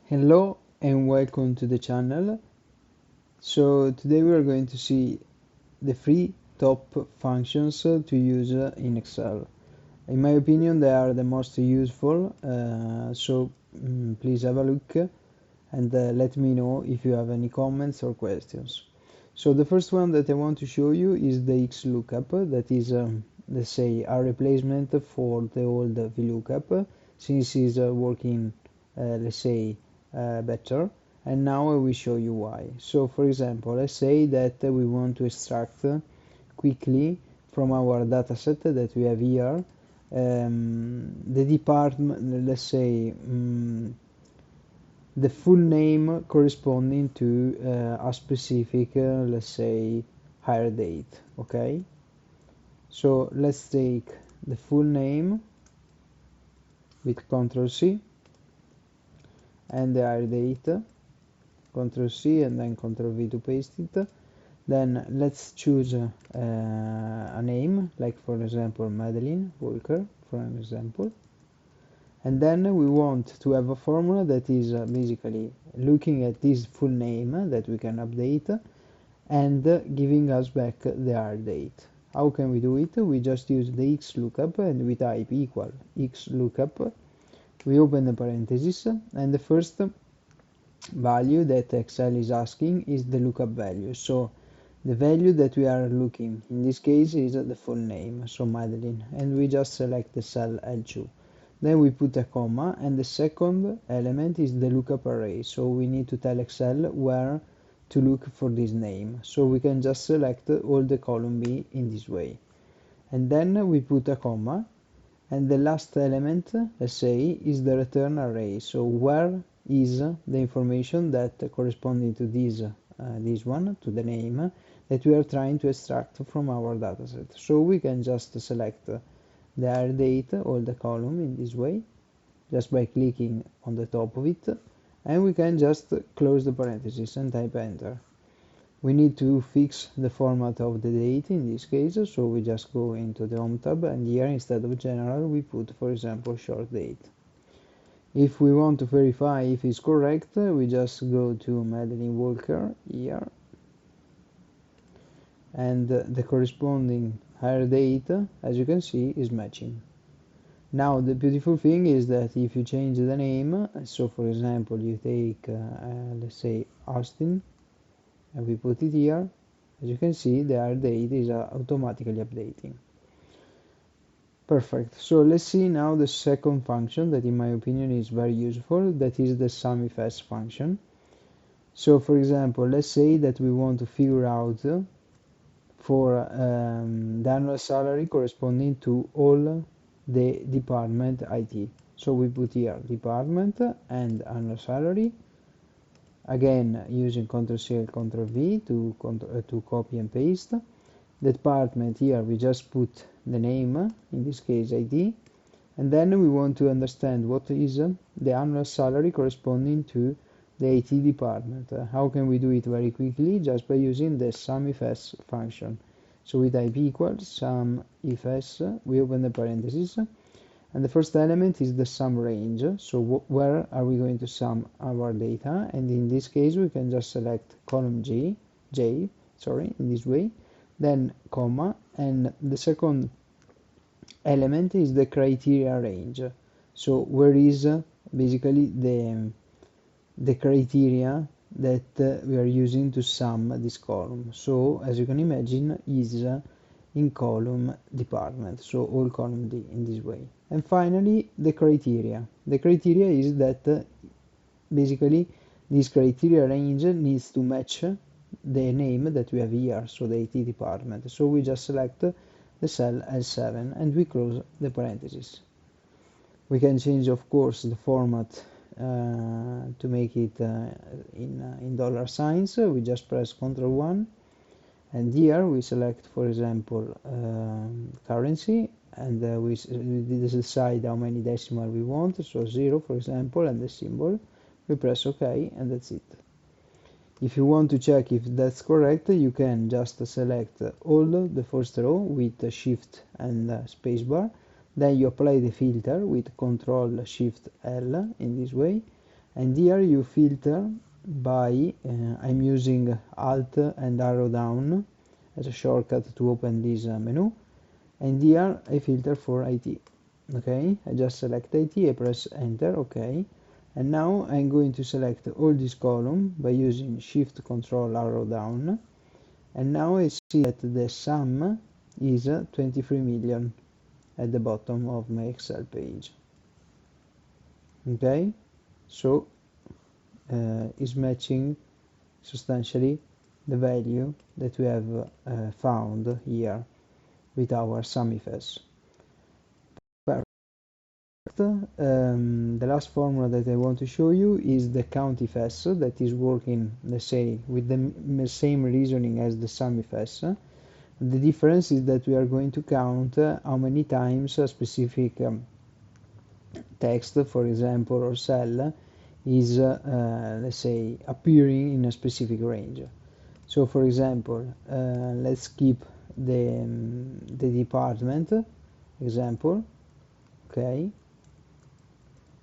Hello and welcome to the channel. So today we are going to see the three top functions to use in Excel. In my opinion, they are the most useful, please have a look and let me know if you have any comments or questions. So the first one that I want to show you is the X lookup, that is, let's say, a replacement for the old VLOOKUP, since it's working, let's say, better. And now I will show you why. So for example, let's say that we want to extract quickly from our dataset that we have here the department, let's say, the full name corresponding to a specific, let's say, hire date. Okay, so let's take the full name with Ctrl C and the hire date, Ctrl C and then Ctrl V to paste it. Then let's choose a name, like for example Madeline Walker, for an example. And then we want to have a formula that is basically looking at this full name that we can update and giving us back the hire date. How can we do it? We just use the X lookup and we type equal X lookup. We open the parentheses and the first value that Excel is asking is the lookup value. So the value that we are looking in this case is the full name, so Madeline, and we just select the cell L2. Then we put a comma, and the second element is the lookup array, so we need to tell Excel where to look for this name. So we can just select all the column B in this way. And then we put a comma, and the last element, let's say, is the return array. So where is the information that corresponding to this one, to the name that we are trying to extract from our dataset. So we can just select the hire date, all the column in this way, just by clicking on the top of it, and we can just close the parentheses and type enter. We need to fix the format of the date in this case, so we just go into the home tab, and here instead of general we put, for example, short date. If we want to verify if it's correct, we just go to Madeline Walker here, and the corresponding hire date, as you can see, is matching. Now the beautiful thing is that if you change the name, so for example you take let's say Austin, and we put it here, as you can see the hire date is automatically updating. Perfect. So let's see now the second function that in my opinion is very useful, that is the SUMIFS function. So for example, let's say that we want to figure out for the annual salary corresponding to all the department IT. So we put here department and annual salary, again using Ctrl-C and Ctrl-V to copy and paste. The department here we just put the name, in this case ID, and then we want to understand what is the annual salary corresponding to the IT department. How can we do it very quickly? Just by using the SUMIFS function. So we type equals SUMIFS, we open the parentheses, and the first element is the sum range. So where are we going to sum our data? And in this case we can just select column J, in this way, then comma, and the second element is the criteria range. So where is basically the criteria that we are using to sum this column. So as you can imagine is in column department, so all column D in this way. And finally the criteria. The criteria is that basically this criteria range needs to match the name that we have here, so the IT department. So we just select the cell L7 and we close the parentheses. We can change of course the format to make it in dollar signs. We just press Ctrl+1, and here we select, for example, currency, and we decide how many decimal we want, so 0 for example, and the symbol. We press OK, and that's it. If you want to check if that's correct, you can just select all the first row with Shift and spacebar. Then you apply the filter with Ctrl Shift L in this way, and here you filter by I'm using Alt and arrow down as a shortcut to open this menu, and here I filter for IT. Okay, I just select IT, I press enter. Okay, and now I'm going to select all this column by using Shift Control arrow down, and now I see that the sum is 23 million at the bottom of my Excel page. Okay, so is matching substantially the value that we have found here with our SumIFS. The last formula that I want to show you is the COUNTIFS, that is working, let's say, with the same reasoning as the SumIFS. The difference is that we are going to count how many times a specific text, for example, or cell is, let's say, appearing in a specific range. So, for example, let's keep the department example. Okay.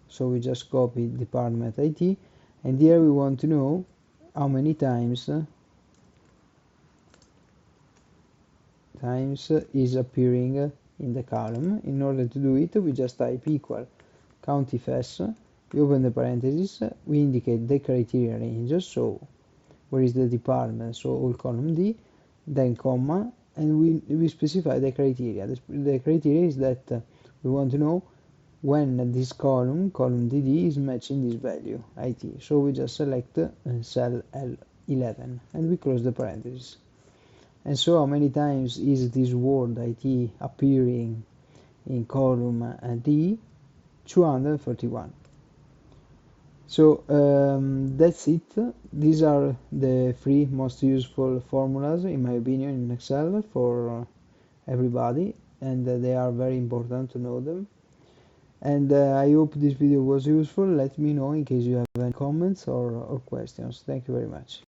So we just copy department IT, and here we want to know how many times is appearing in the column. In order to do it, we just type equal COUNTIFS, we open the parentheses, we indicate the criteria range, so where is the department, so all column D, then comma, and we specify the criteria. The criteria is that we want to know when this column DD, is matching this value, IT. So we just select cell L11 and we close the parentheses. And so how many times is this word IT appearing in column D? 241. So that's it. These are the 3 most useful formulas, in my opinion, in Excel for everybody, and they are very important to know them. And I hope this video was useful. Let me know in case you have any comments or questions. Thank you very much.